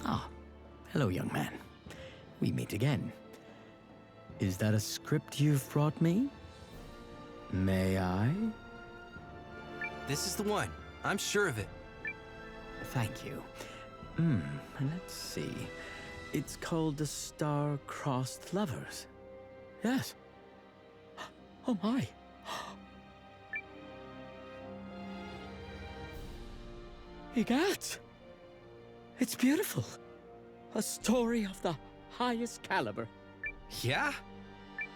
Ah, hello, young man. We meet again. Is that a script you've brought me? May I? This is the one. I'm sure of it. Thank you. Let's see. It's called The Star-Crossed Lovers. Yes. Oh my. Egad! It's beautiful. A story of the highest caliber. Yeah?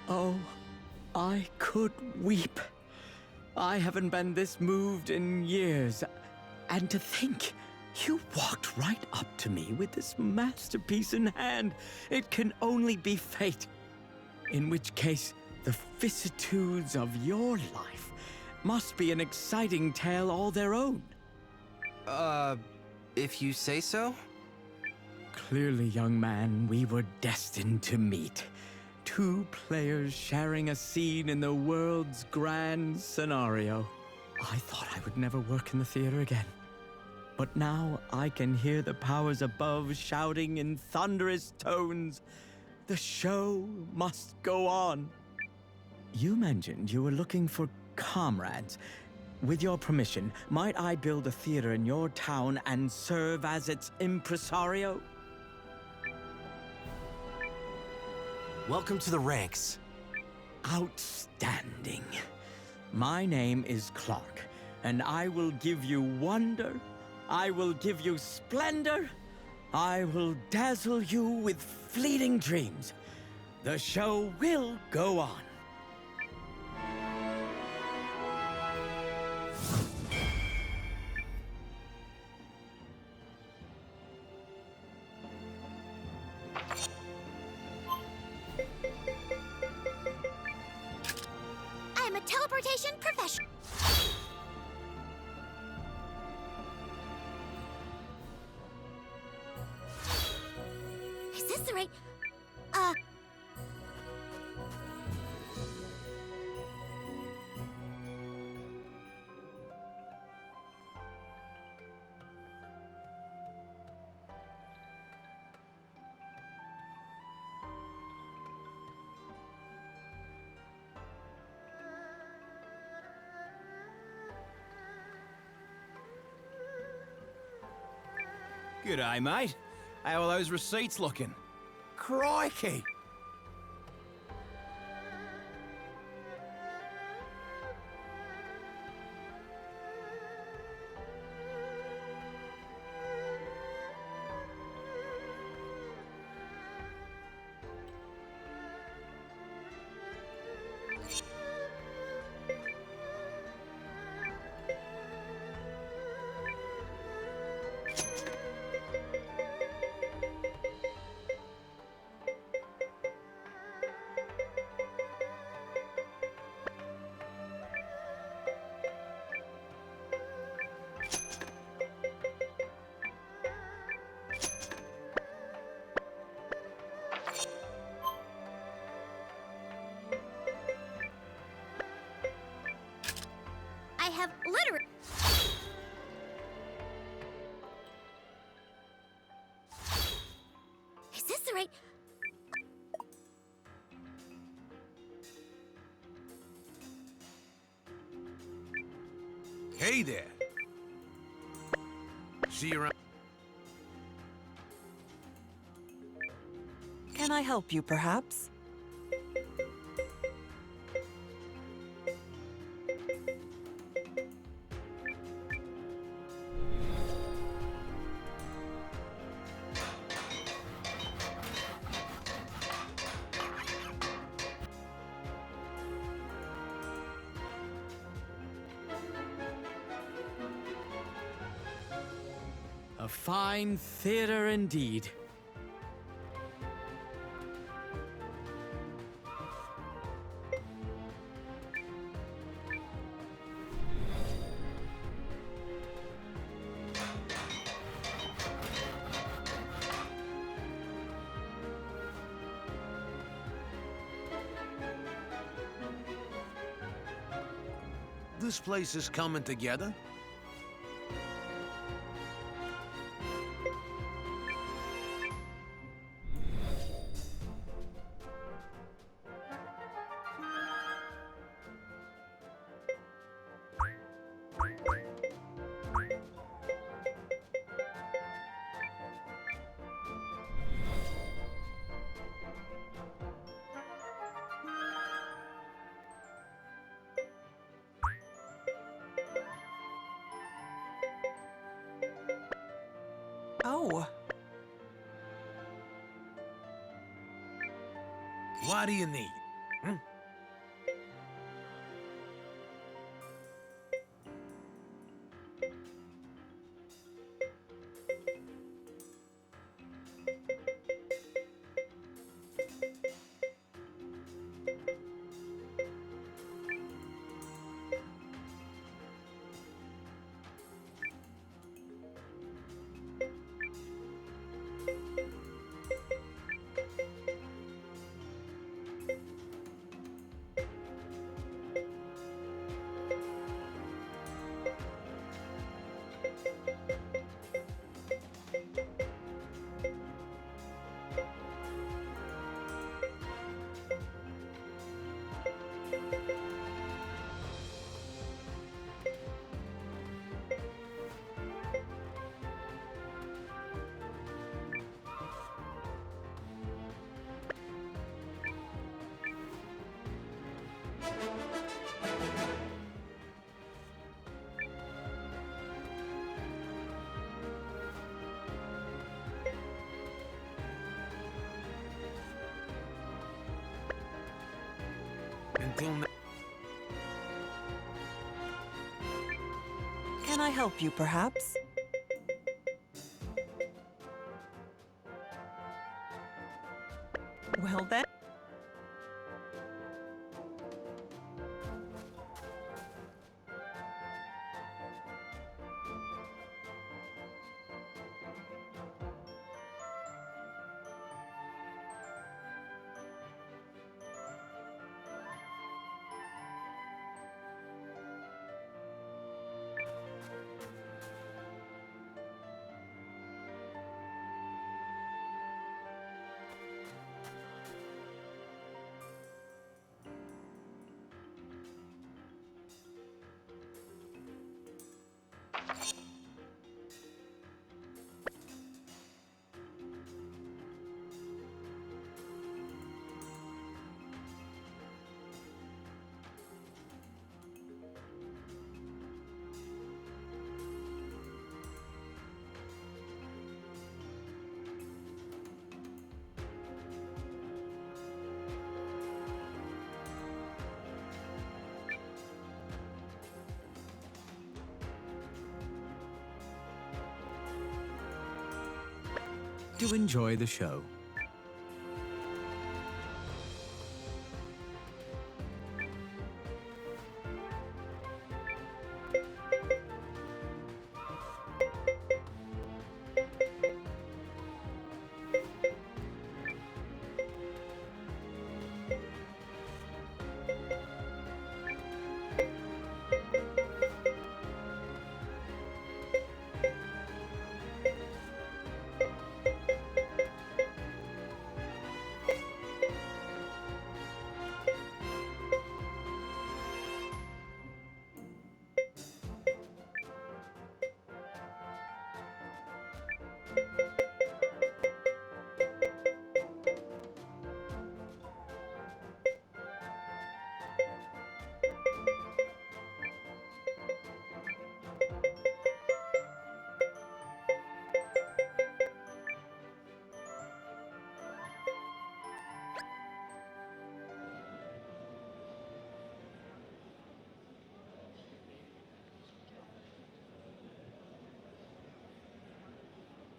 Oh, I could weep. I haven't been this moved in years. And to think, you walked right up to me with this masterpiece in hand. It can only be fate. In which case, the vicissitudes of your life must be an exciting tale all their own. If you say so? Clearly, young man, we were destined to meet. Two players sharing a scene in the world's grand scenario. I thought I would never work in the theater again. But now I can hear the powers above shouting in thunderous tones, "The show must go on." You mentioned you were looking for comrades. With your permission, might I build a theater in your town and serve as its impresario? Welcome to the ranks. Outstanding. My name is Clarke, and I will give you wonder, I will give you splendor, I will dazzle you with fleeting dreams. The show will go on. I'm a teleportation professional. Is this the right... G'day, mate. How are those receipts looking? Crikey! I have literally... Is this the right... Hey there. See you around. Can I help you, perhaps? A fine theater indeed. This place is coming together. Oh, What do you need? Hmm? Until now. can I help you, perhaps? Well then. To enjoy the show.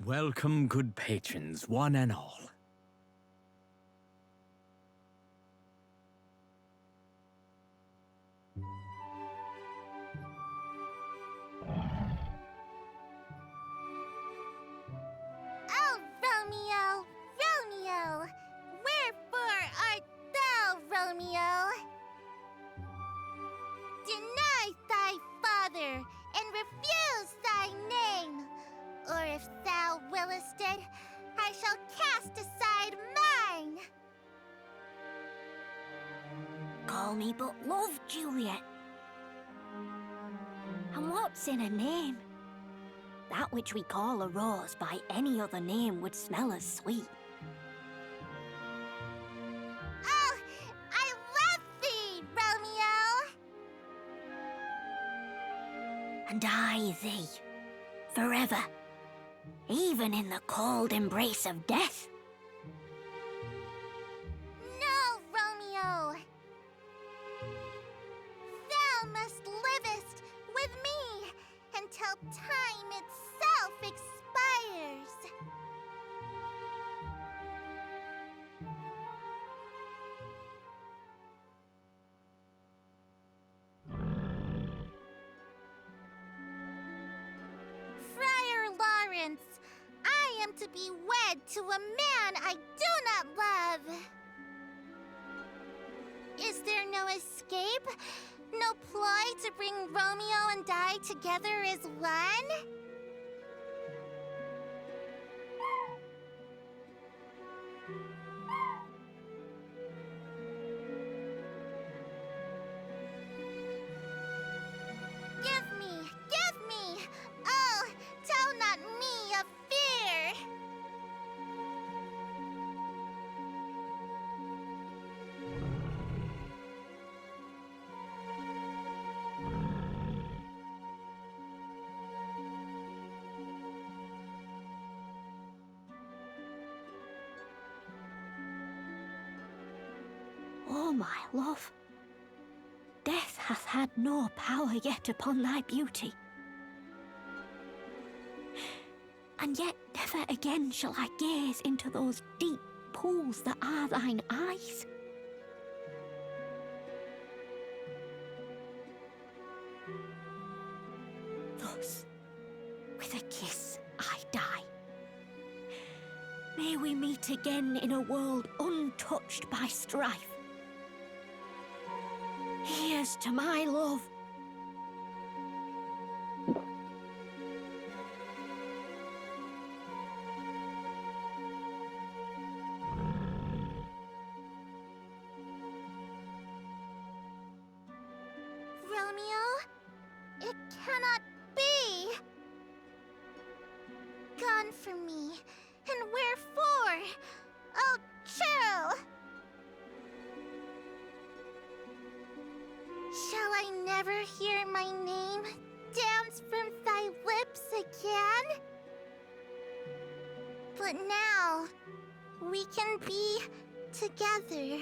Welcome, good patrons, one and all. Oh, Romeo, Romeo, wherefore art thou, Romeo? Deny thy father and refuse thy name, or if thou willest it, I shall cast aside mine. Call me but love, Juliet. And what's in a name? That which we call a rose by any other name would smell as sweet. Oh, I love thee, Romeo! And I thee, forever, even in the cold embrace of death. No, Romeo! Thou must livest with me until time itself expires. Friar Lawrence, I am to be wed to a man I do not love. Is there no escape? No ploy to bring Romeo and I together as one? Give me! Oh, tell not me of fear! Oh, my love, death hath had no power yet upon thy beauty. And yet never again shall I gaze into those deep pools that are thine eyes. Thus, with a kiss, I die. May we meet again in a world untouched by strife. Here's to my love. Romeo, it cannot be. Gone from me, and wherefore? Oh, chill! Shall I never hear my name dance from thy lips again? But now, we can be together.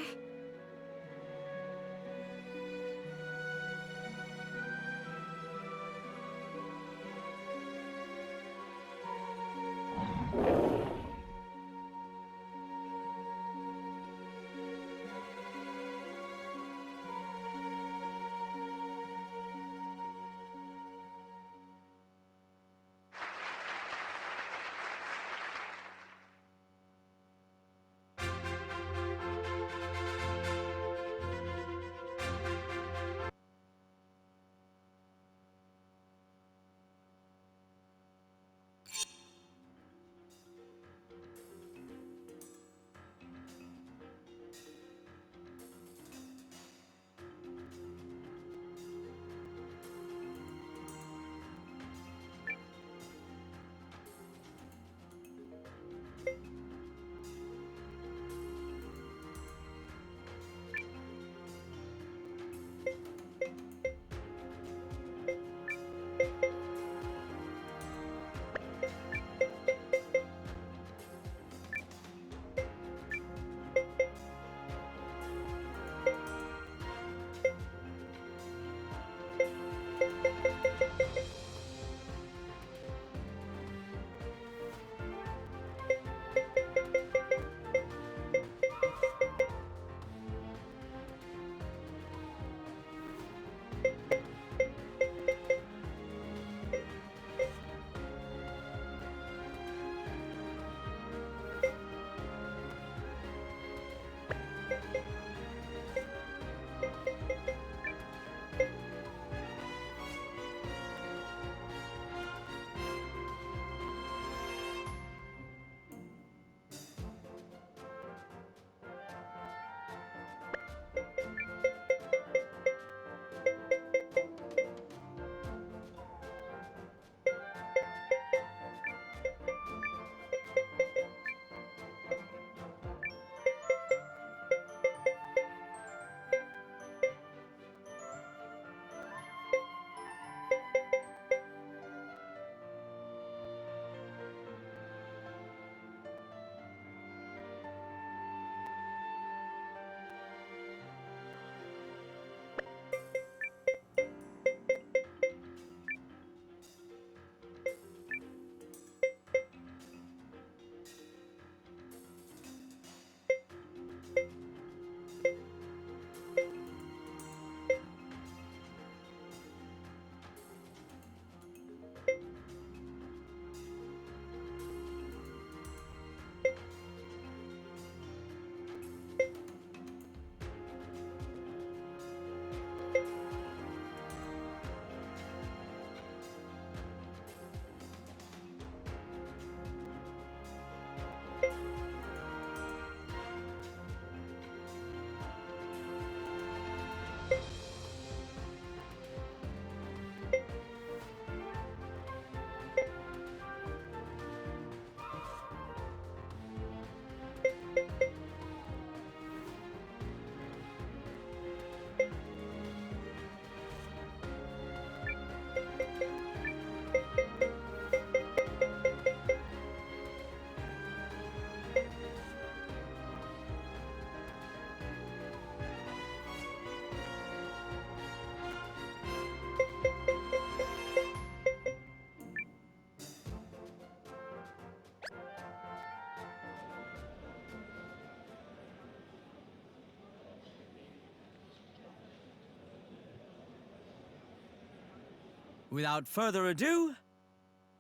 Without further ado,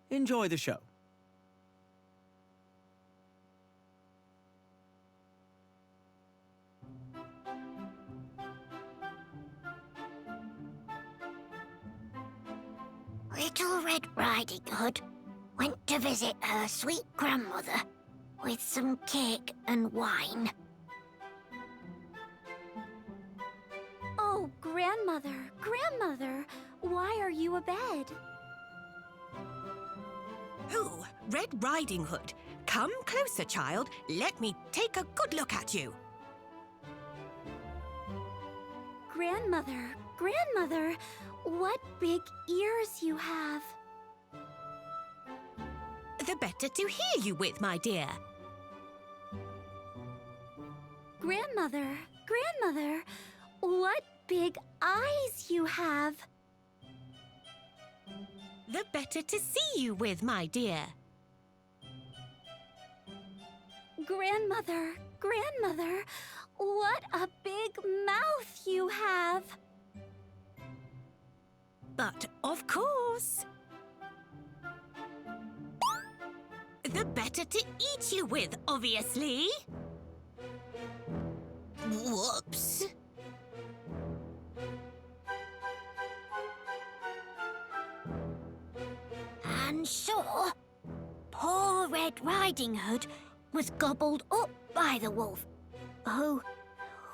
enjoy the show. Little Red Riding Hood went to visit her sweet grandmother with some cake and wine. Oh, grandmother, grandmother, why are you abed? Oh, Red Riding Hood. Come closer, child. Let me take a good look at you. Grandmother, grandmother, what big ears you have. The better to hear you with, my dear. Grandmother, grandmother, what big eyes you have. The better to see you with, my dear. Grandmother, grandmother, what a big mouth you have. But of course. The better to eat you with, obviously. Whoops. And so, poor Red Riding Hood was gobbled up by the wolf, who,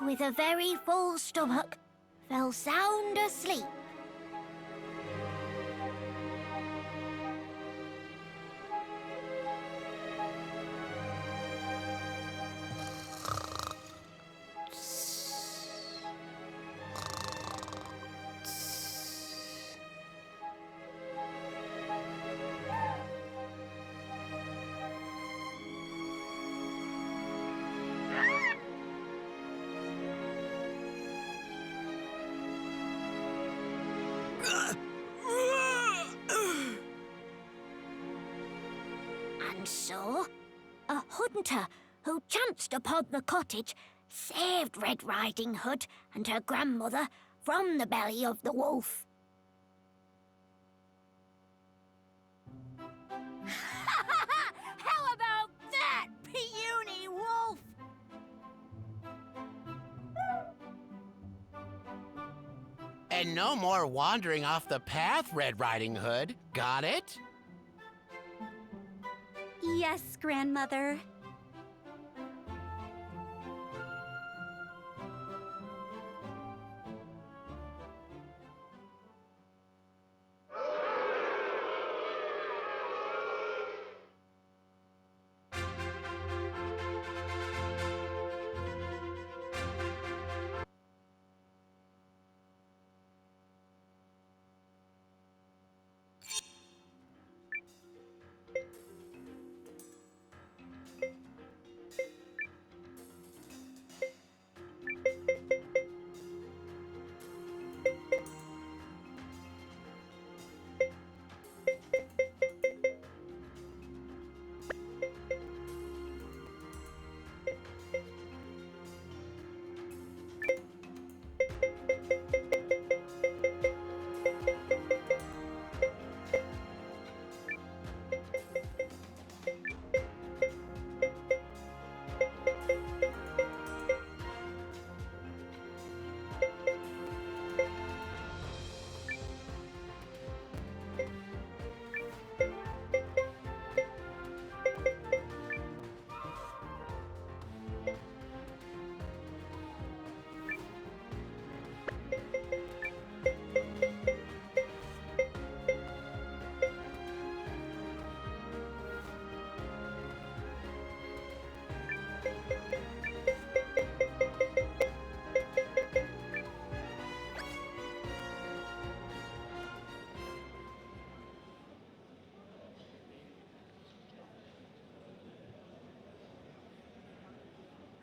with a very full stomach, fell sound asleep. And so, a hunter who chanced upon the cottage saved Red Riding Hood and her grandmother from the belly of the wolf. How about that, puny wolf? And no more wandering off the path, Red Riding Hood. Got it? Yes, grandmother.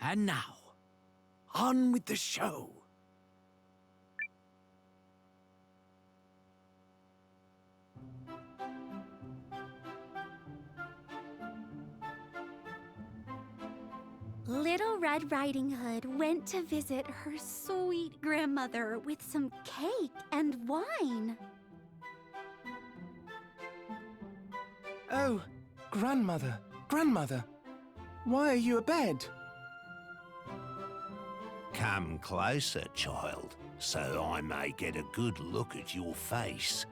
And now, on with the show. Little Red Riding Hood went to visit her sweet grandmother with some cake and wine. Oh, Grandmother, Grandmother, why are you abed? Come closer, child, so I may get a good look at your face.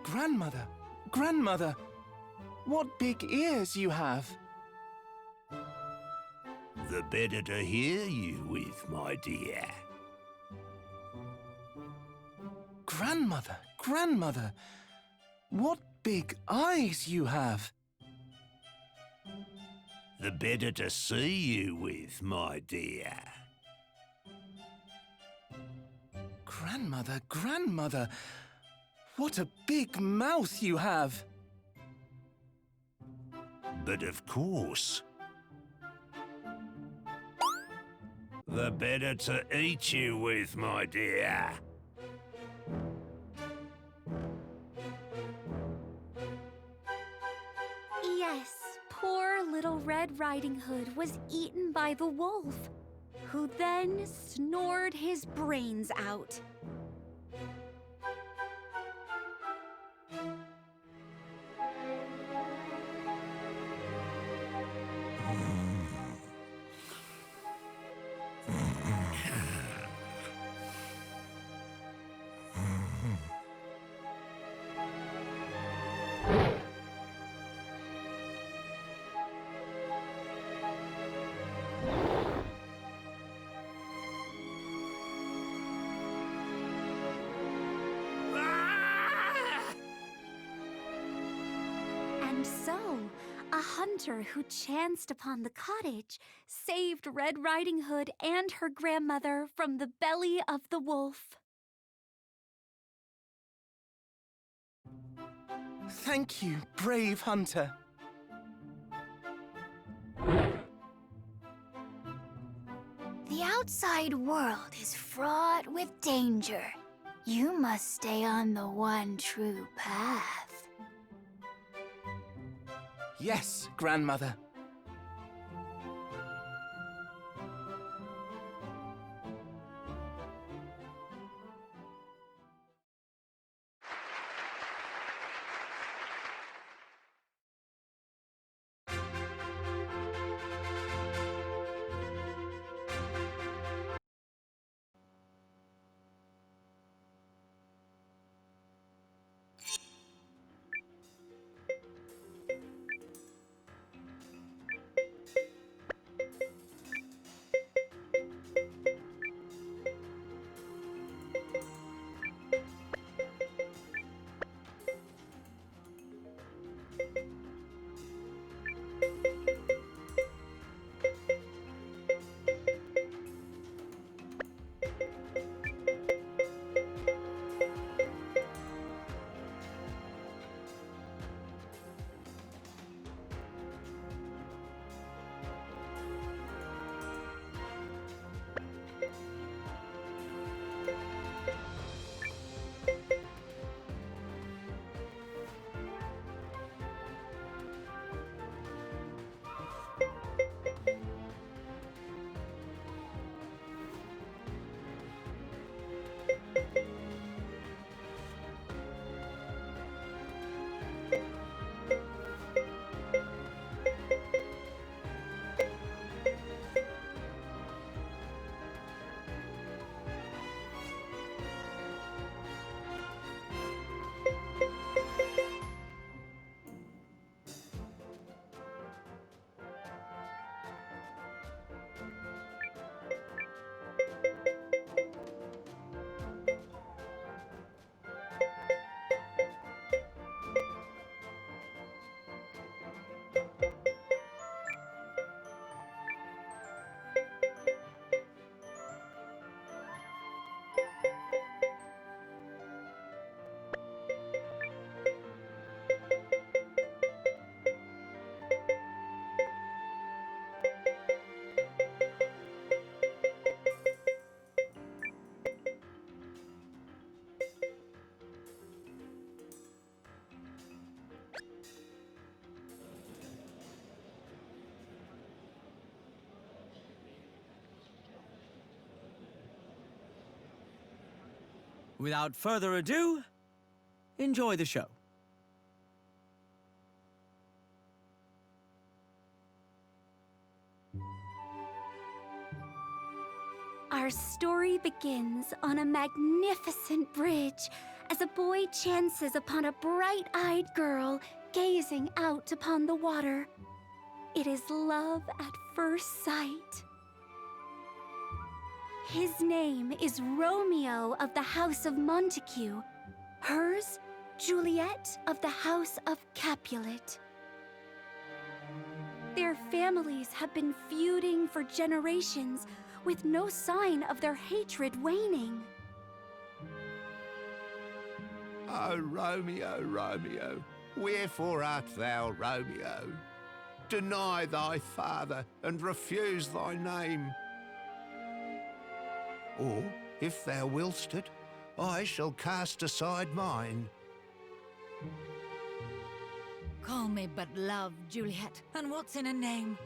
Grandmother, Grandmother, what big ears you have. The better to hear you with, my dear. Grandmother, Grandmother, what big eyes you have. The better to see you with, my dear. Grandmother, Grandmother, what a big mouth you have. But of course, the better to eat you with, my dear. Yes, poor little Red Riding Hood was eaten by the wolf, who then snored his brains out. And so, a hunter who chanced upon the cottage saved Red Riding Hood and her grandmother from the belly of the wolf. Thank you, brave hunter. The outside world is fraught with danger. You must stay on the one true path. Yes, Grandmother. Without further ado, enjoy the show. Our story begins on a magnificent bridge as a boy chances upon a bright-eyed girl gazing out upon the water. It is love at first sight. His name is Romeo of the House of Montague. Hers, Juliet of the House of Capulet. Their families have been feuding for generations, with no sign of their hatred waning. O Romeo, Romeo, wherefore art thou Romeo? Deny thy father and refuse thy name. Or, if thou willst it, I shall cast aside mine. Call me but love, Juliet, and what's in a name?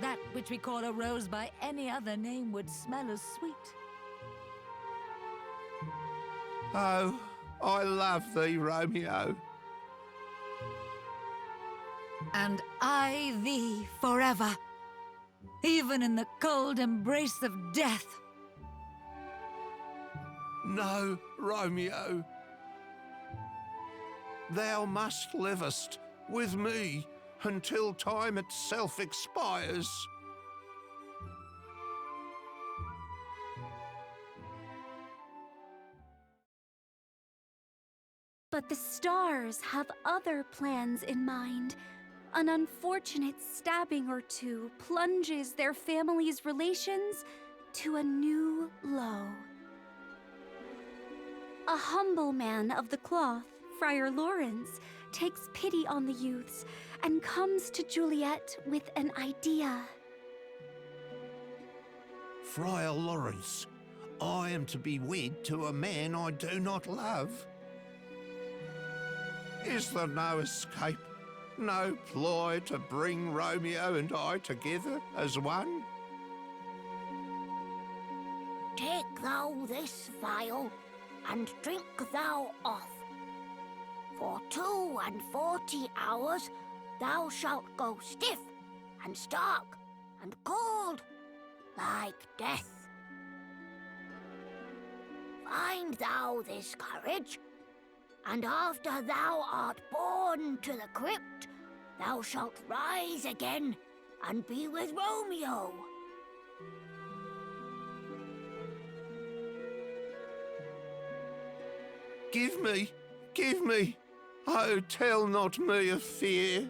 That which we call a rose by any other name would smell as sweet. Oh, I love thee, Romeo. And I thee forever, even in the cold embrace of death. No, Romeo. Thou must livest with me until time itself expires. But the stars have other plans in mind. An unfortunate stabbing or two plunges their family's relations to a new low. A humble man of the cloth, Friar Lawrence, takes pity on the youths and comes to Juliet with an idea. Friar Lawrence, I am to be wed to a man I do not love. Is there no escape, no ploy to bring Romeo and I together as one? Take thou this vial, and drink thou off. For 42 hours thou shalt go stiff, and stark, and cold, like death. Find thou this courage, and after thou art borne to the crypt, thou shalt rise again, and be with Romeo. Give me, oh, tell not me of fear.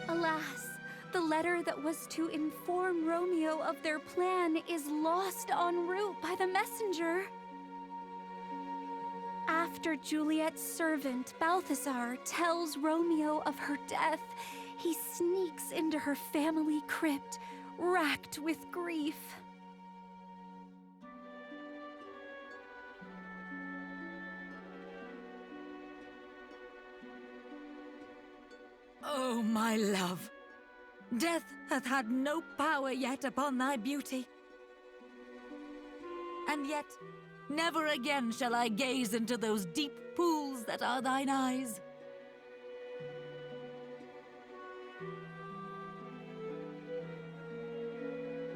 Alas, the letter that was to inform Romeo of their plan is lost en route by the messenger. After Juliet's servant, Balthazar, tells Romeo of her death, he sneaks into her family crypt, racked with grief. Oh, my love, death hath had no power yet upon thy beauty. And yet, never again shall I gaze into those deep pools that are thine eyes.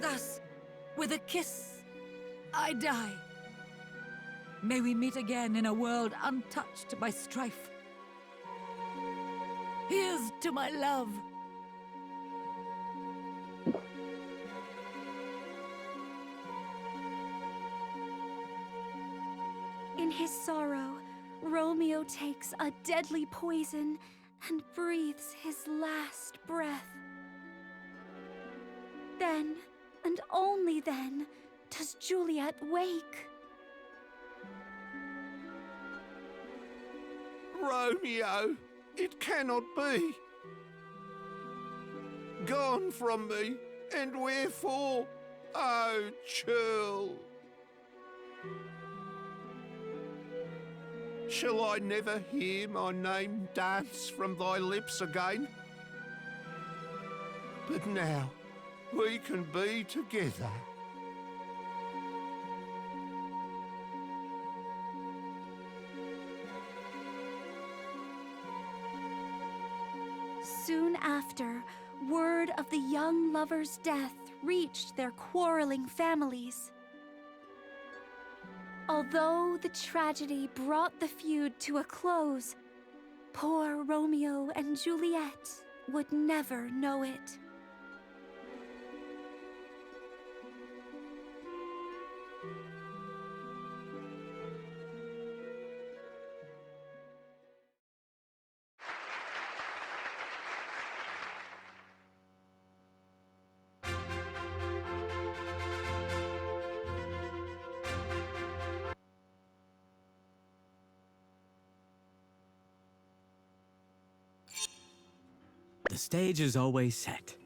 Thus, with a kiss, I die. May we meet again in a world untouched by strife. Here's to my love. In his sorrow, Romeo takes a deadly poison and breathes his last breath. Then, and only then, does Juliet wake. Romeo, it cannot be. Gone from me, and wherefore? Oh, churl. Shall I never hear my name dance from thy lips again? But now, we can be together. soon after, word of the young lover's death reached their quarreling families. Although the tragedy brought the feud to a close, poor Romeo and Juliet would never know it. The stage is always set.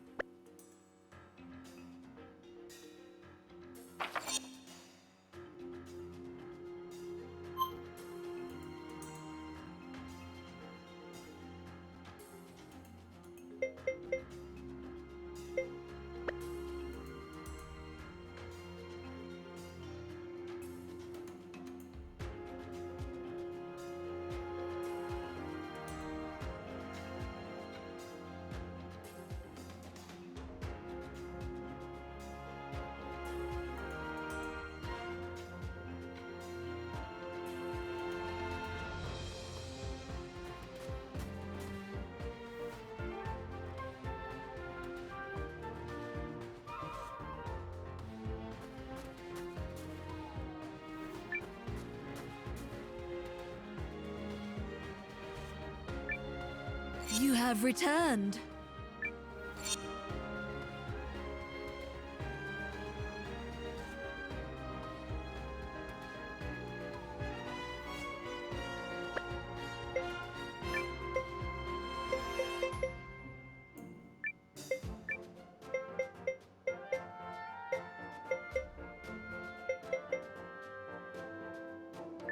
You have returned.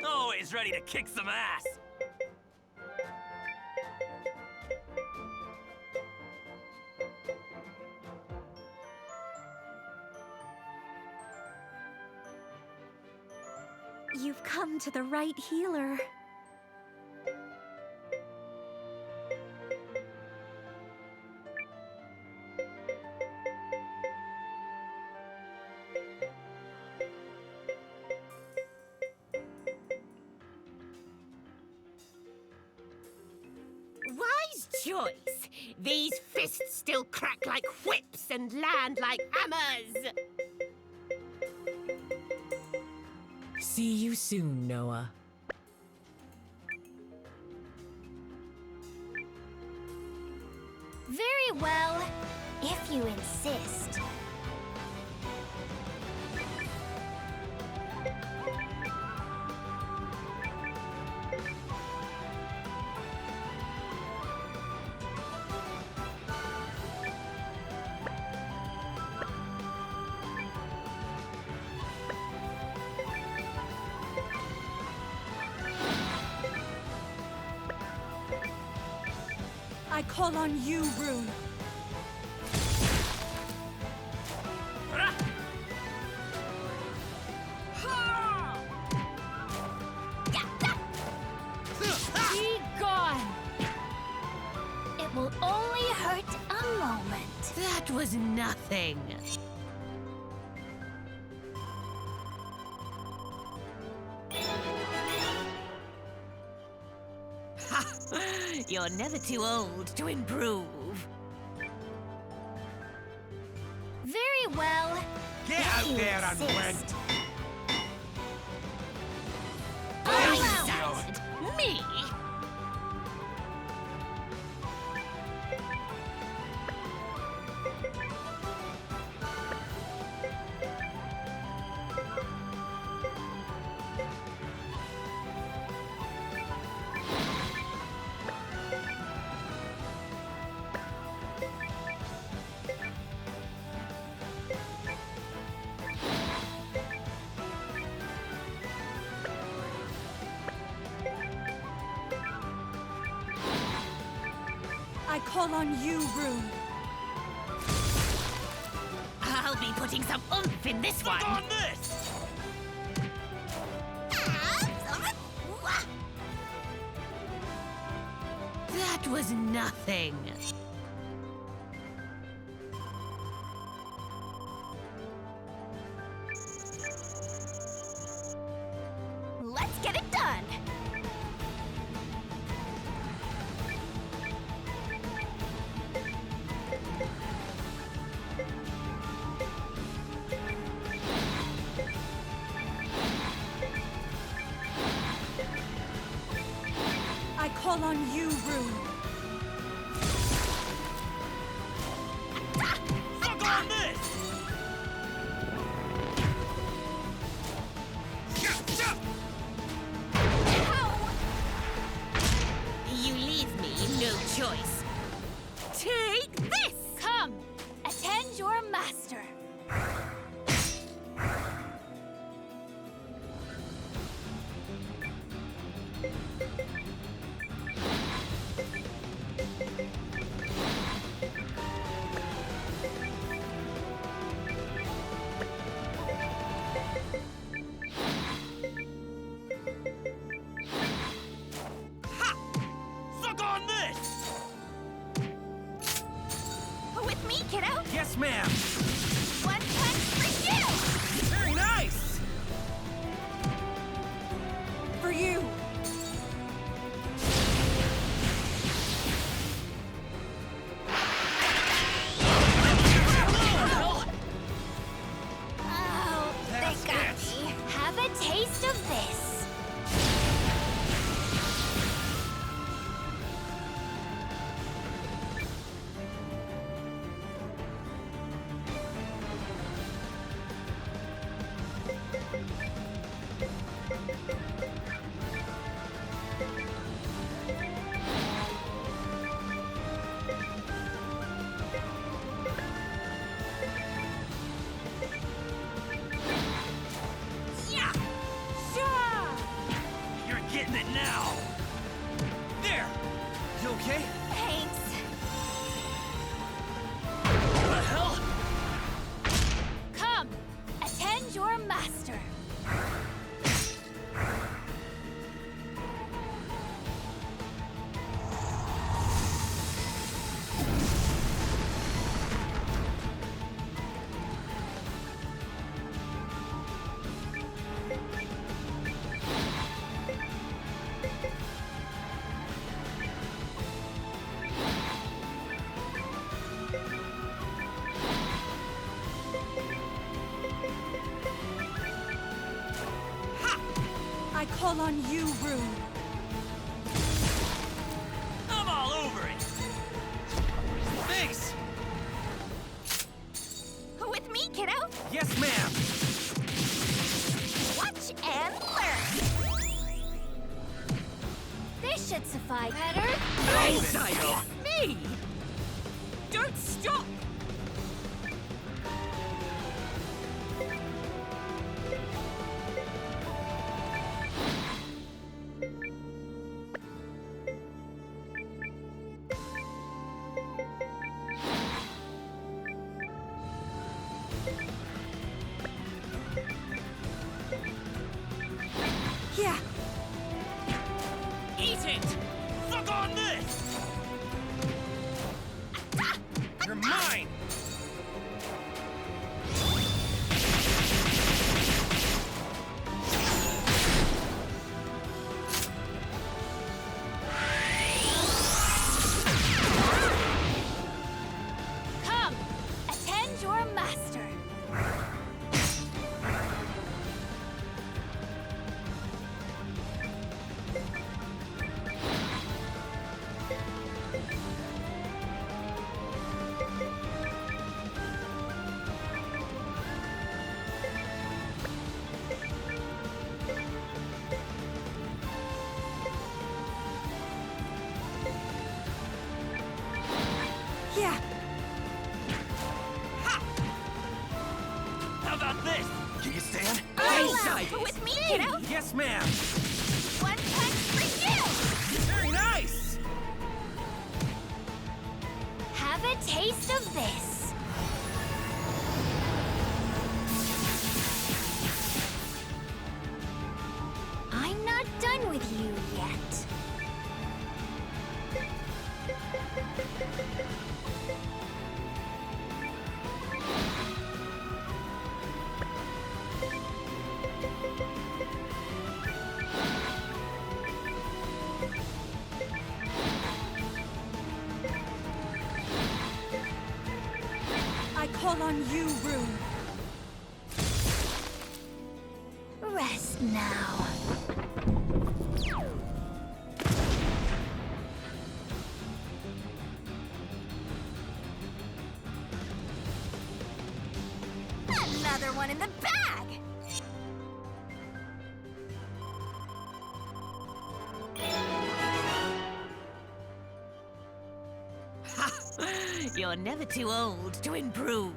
Always ready to kick some ass. You've come to the right healer. Wise choice. These fists still crack like whips and land like hammers. See you soon, Noah. Very well, if you insist. I call on you, Rune. Be gone! It will only hurt a moment. That was nothing. You're never too old to improve. Very well. Get if out you there and win! insist. Bastard! Me? I call on you, Rune. I'll be putting some oomph in this one. On this! That was nothing. call on you, Rune. Suck on this! You leave me no choice. Take this! Come, attend your master. Suck on this! With me, kiddo. Yes, ma'am. One punch for you. Very nice! For you. Oh, they got me. Have a taste of this. Yeah! You're getting it now! There! You okay? Thanks. What the hell? Come, attend your master. I call on you, Rune. I'm all over it! Thanks! With me, kiddo. Yes, ma'am! Watch and learn. This should suffice. Better? Me! Don't stop! Yeah. Eat it! Suck on this! You're mine! Come, attend your master. Yeah. How about this? Can you stand? With me, kiddo. Yes, ma'am! One punch for you. Very nice! Have a taste of this. I'm not done with you yet. I call on you, Rune. Rest now. Another one in the bag! You're never too old to improve.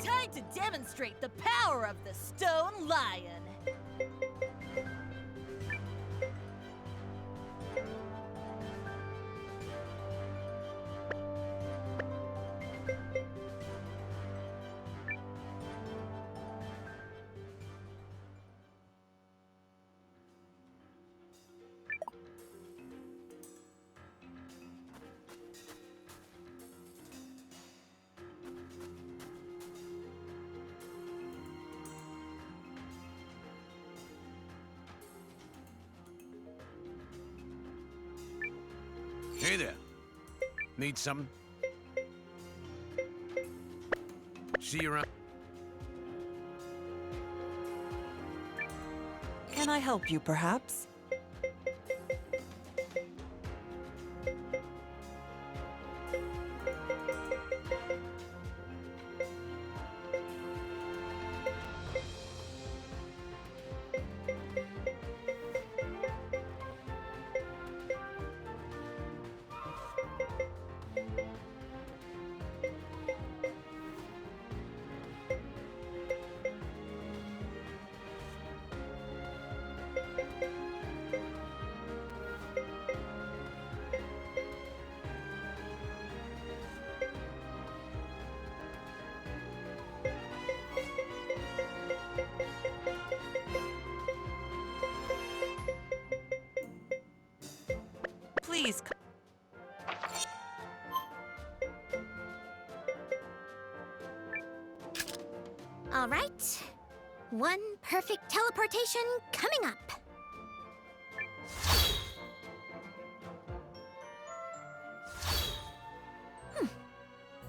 Time to demonstrate the power of the stone lion. Hey there. Need something? See you around. Can I help you, perhaps? Please. All right. One perfect teleportation coming up.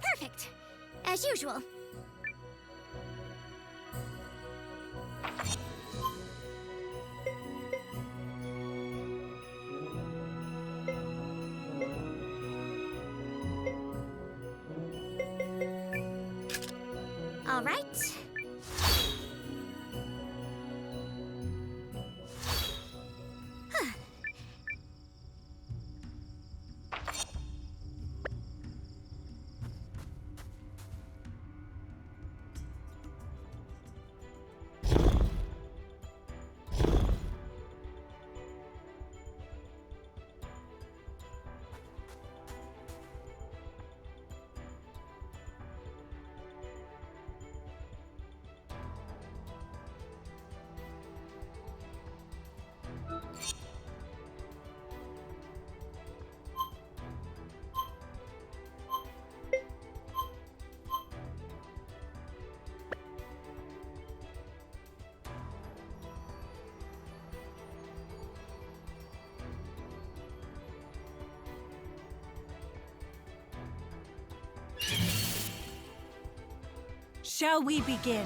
Perfect. As usual. All right. Shall we begin?